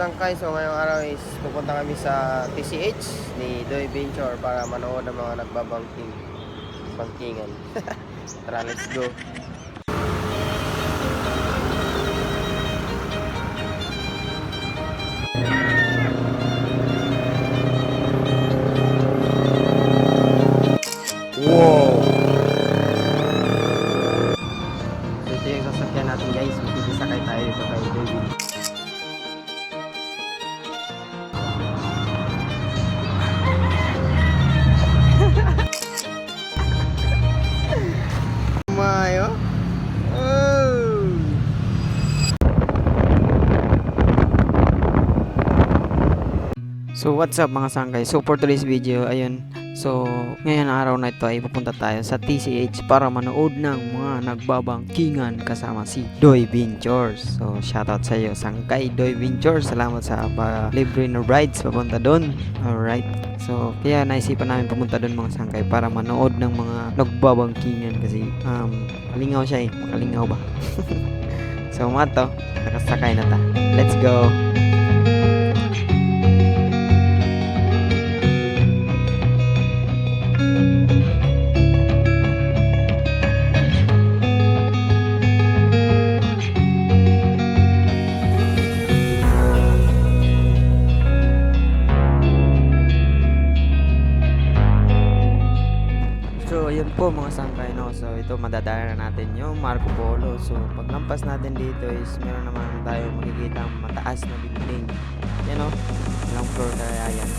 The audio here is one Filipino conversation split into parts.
Sangkay, so ngayong araw is pupunta kami sa TCH ni Doy Venture para manood ng mga bangkingan. Tara, let's go. Wow! So ito yung sasakyan natin guys, makikisakay tayo dito kay Doy Venture. Mayo. Oh. So what's up mga sangkay? So for today's video, ayun. So ngayon araw na ito ay pupunta tayo sa TCH para manood ng mga nagbabangkingan kasama si Doy Ventures. So shoutout sa iyo Sangkay Doy Ventures. Salamat sa libre na rides papunta doon. Alright. So kaya naisipan namin pumunta doon mga sangkay para manood ng mga nagbabangkingan kasi malingaw siya eh. Makalingaw ba? So mato, nakasakay na ta. Let's go! So, yun po mga sangkay, no? So, ito madadaanan natin yung Marco Polo. So, paglampas natin dito is meron naman tayo makikita ang mataas na building. Yan, no? Ilang floor kaya yan.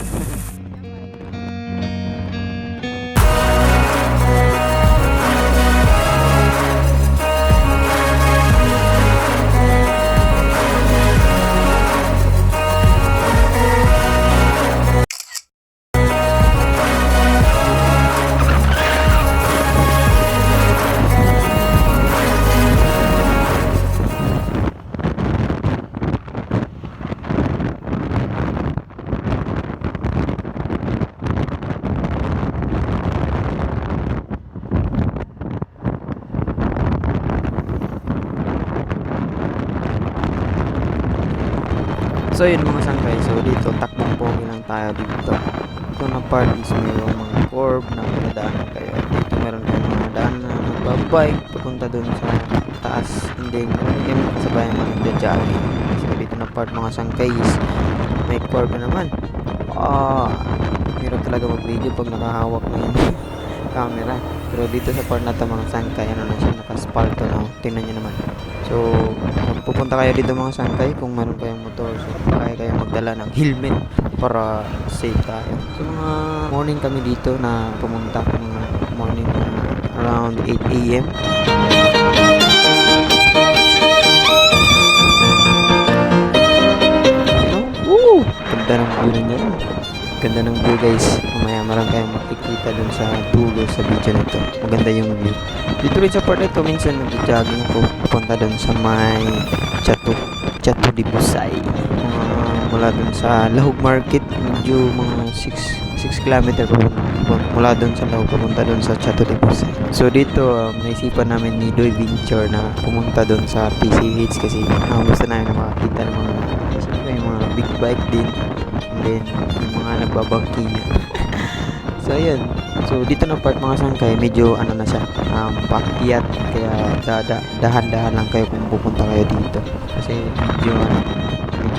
So yun mga sangkay, so dito takbong pogi lang tayo dito. Ito na part is mayroong mga curb na pinadaanan kayo. Dito meron kayong mga daan na nagbabike papunta dun sa taas. Hindi kami kasabayan mga nagja-jogging. So dito na part mga sangkay is may curb na naman. Hirap talaga mag-video pag nakahawak na yung camera. Pero dito sa part na ito mga sangkay, ano na siya, nakaspalto na. Tingnan nyo naman. So, pupunta kayo dito mga sangkay kung meron kayong motor. So, kaya kayo magdala ng helmet para safe tayo. So, mga morning kami dito na pumunta. Mga morning around 8 AM. Woo! Ganda ng view ninyo. Ganda ng view guys. Mamaya marang kayong makikita dun sa dulo sa video nito. Maganda yung view. Dito rin sa part nito, minsan nag-jogging ako. Punta dun sa may Chato de Busay. Mula dun sa Lahog Market, medyo mga 6 kilometer mula dun sa Lahog, pumunta dun sa Chato de Busay. So dito, naisipan namin ni Doy Venture na pumunta dun sa TCH kasi gusto namin na makakita ng mga big bike din. And then, yung mga nagbabangkingan. So ayun, so dito na part mga sangkay, medyo ano na siya, paakyat, kaya dahan-dahan lang kayo kung pupunta kayo dito kasi medyo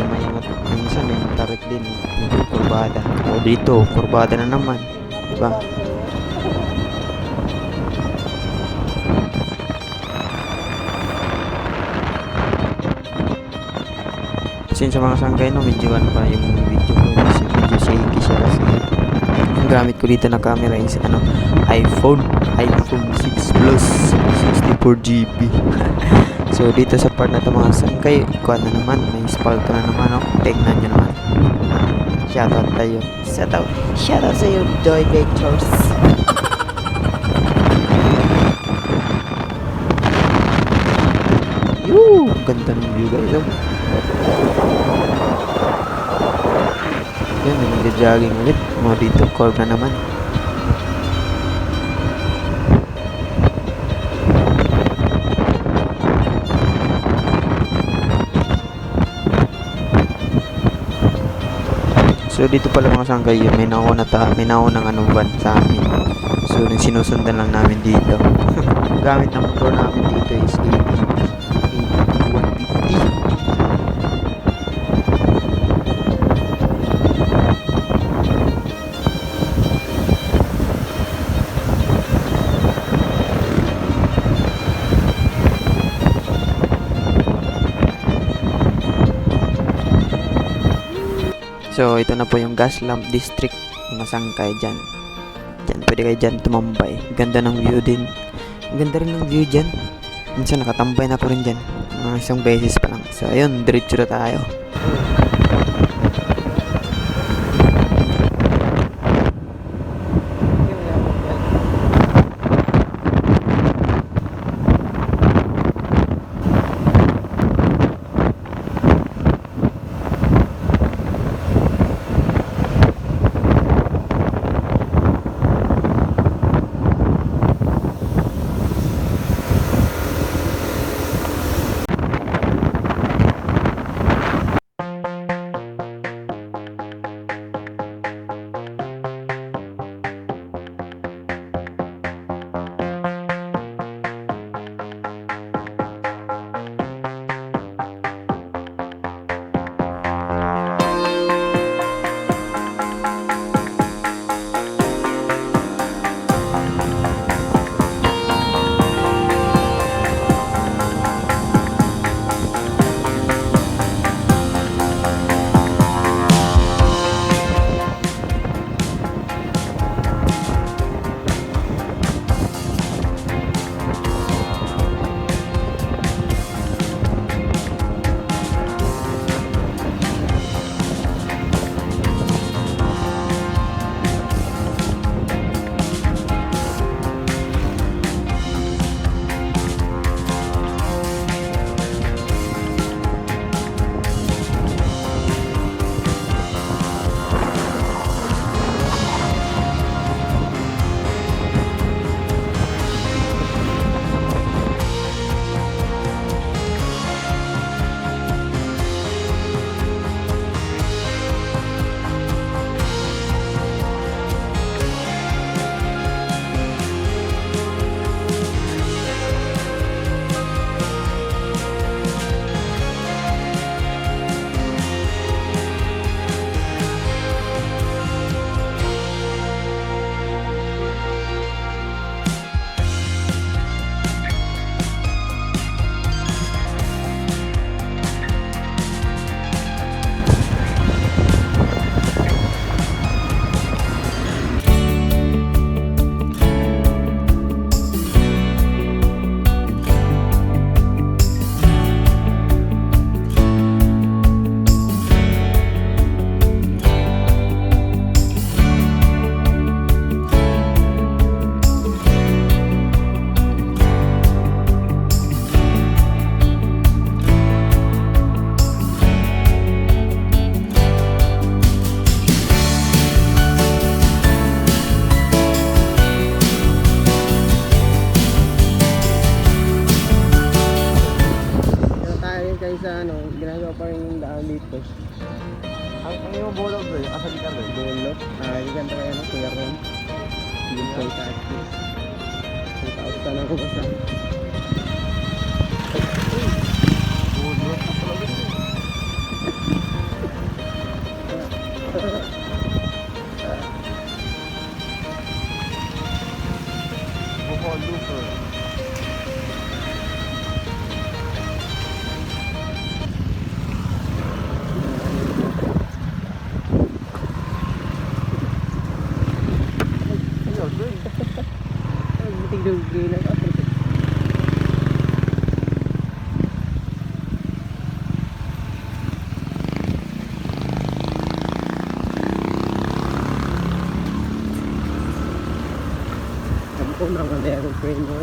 maingat, minsan may tarik din, medyo kurbada. O dito, kurbada na naman, diba? Kasi sa mga sangkay, no, medyo ano pa yung video ko, medyo shaky siya kasi ang gamit ko dito na camera is iPhone 6 Plus 64GB. So dito sa part na ito mga sangkay, kuha na naman, may spalto na naman, tignan nyo naman. Shoutout tayo, shoutout sa iyo Doy Ventures. Ganda ng view guys. Yan, nag-jogging ulit. Mga dito, curve na naman. So dito pala mga sangkay yun, may naunang ano van sa amin. So nung sinusundan lang namin dito. Gamit ng motor namin dito is 150. So ito na po yung gas lamp district, mga sangkay dyan. Pwede kayo dyan tumambay. Ganda ng view din. Ang ganda rin ng view dyan. Minsan nakatambay na ko rin dyan. Mga isang beses pa lang. So ayun, diretso na tayo. ginagawa pa rin yung daan dito. Ang yung bulog doon, yung kasalikan doon. Bulok. Ikan tayo ano, Kuya Ron. Yung kay Tati. Ang tawag ka lang ko basta. Bulog na pala doon. Buhol looper. Tigdugay lang ako. Sabi ko na ang aeroplane mo.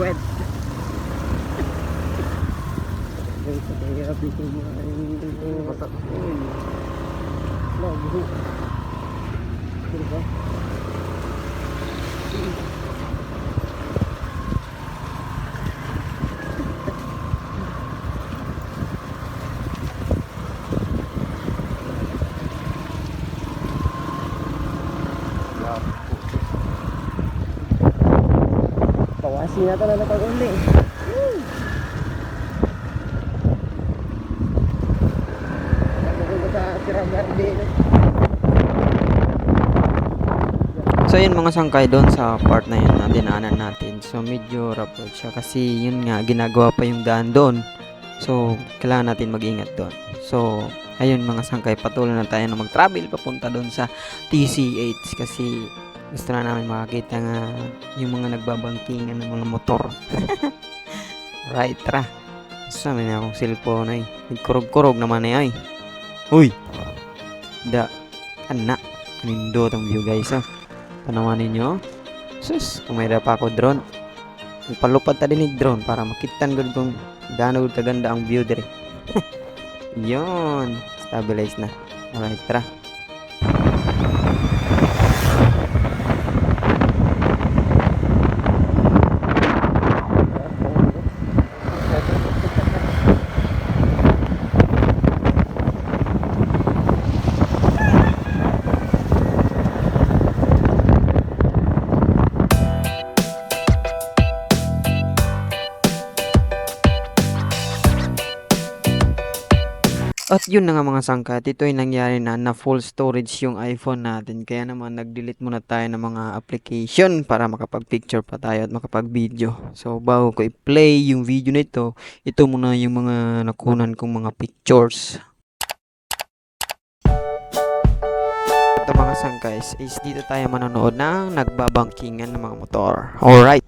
Wet. Sa kaya piso mo ay Basta. Lago. Diba? Kasi na talaga pag-uli. Nagpunta sa Sierra Garden. So yun mga sangkay doon sa part na yun na dinaanan natin. So medyo rough road siya kasi yun nga ginagawa pa yung daan doon. So kailangan natin mag-ingat doon. So ayun mga sangkay, patuloy na tayo na mag-travel papunta doon sa TCH kasi gusto na namin makakita nga yung mga nagbabangkingan ng mga motor. Right, tara. Sa amin na akong cellphone ay. Nagkurog-kurog naman ay. Uy! Da. Anak. Kanindot ang view guys ah. Panawanin nyo. Sus, kumaya pa ako drone. Ipalupad ta din ni drone para makitan gud kung gaano gud kaganda ang view dire. Yon, stabilize na. Alright, tara. At yun na nga mga sangkat, ito ay nangyari na full storage yung iPhone natin. Kaya naman nag-delete muna tayo ng mga application para makapag-picture pa tayo at makapag-video. So bago ko i-play yung video na ito muna yung mga nakunan kong mga pictures. Ito mga sangkays is dito tayo manonood ng nagbabangkingan ng mga motor. Alright!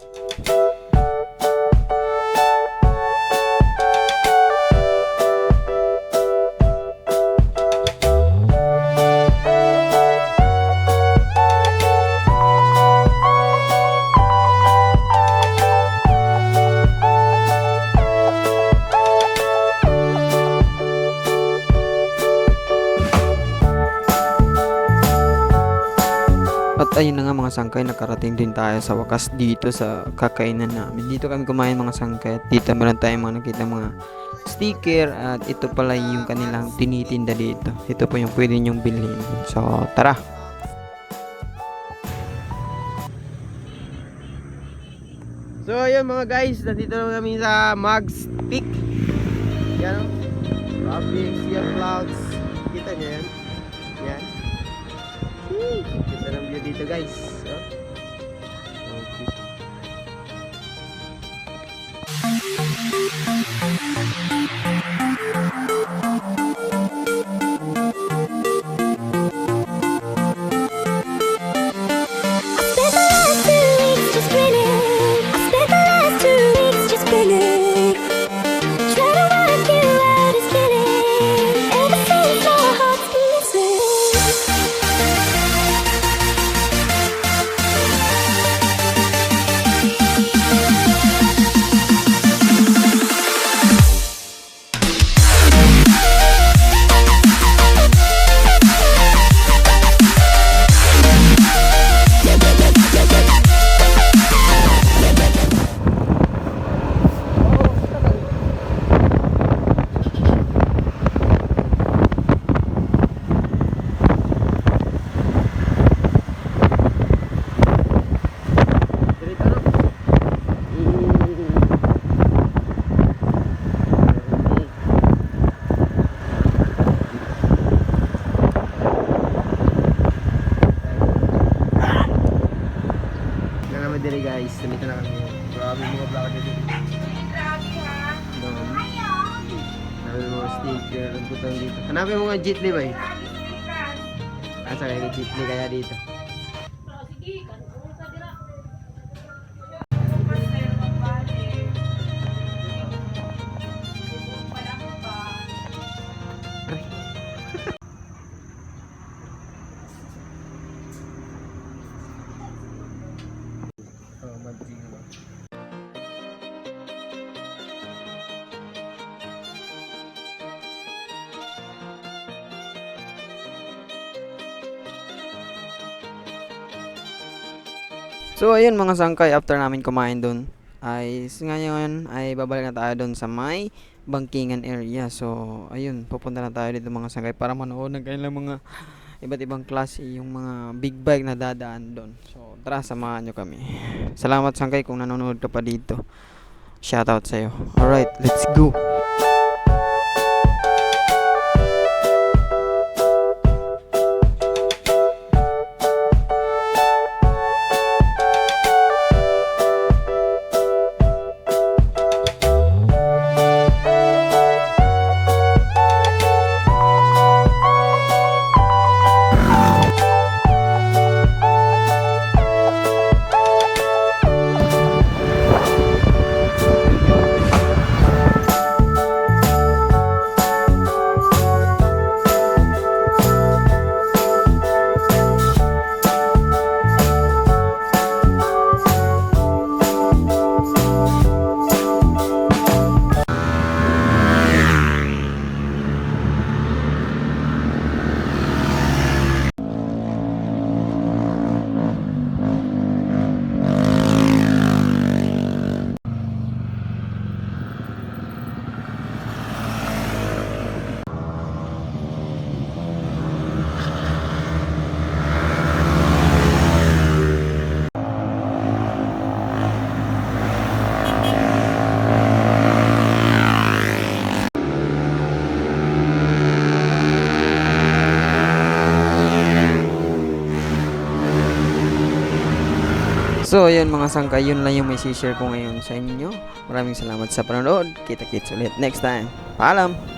At ayun na nga mga sangkay, nakarating din tayo sa wakas dito sa kakainan namin. Dito kami kumain mga sangkay at dito meron tayong mga nakita mga sticker at ito pala yung kanilang tinitinda dito. Ito po yung pwede nyong bilhin. So tara! So ayun mga guys, nandito na kami sa Magstick. Yan o. Traffic, sea clouds. Kita nyo yan? Yan. Kita ng view dito guys. So, okay. Dire guys, nandito na kami. Grabe mga vlog dito. Grabe mga sticker, ang butang dito. Hanapin mo nga Jitli ba eh? Asa kaya Jitli kaya dito? So ayun mga sangkay, after namin kumain doon ay ngayon ay babalik na tayo doon sa may bangkingan area. So ayun, pupunta na tayo dito mga sangkay para manood ng kanilang mga iba't ibang klase yung mga big bike na dadaan doon. So tara, samahan nyo kami. Salamat Sangkay kung nanonood ka pa dito. Shoutout sa'yo. Alright, let's go. So, ayun mga sangkay, yun lang yung may share ko ngayon sa inyo. Maraming salamat sa panonood. Kita-kits ulit next time. Paalam!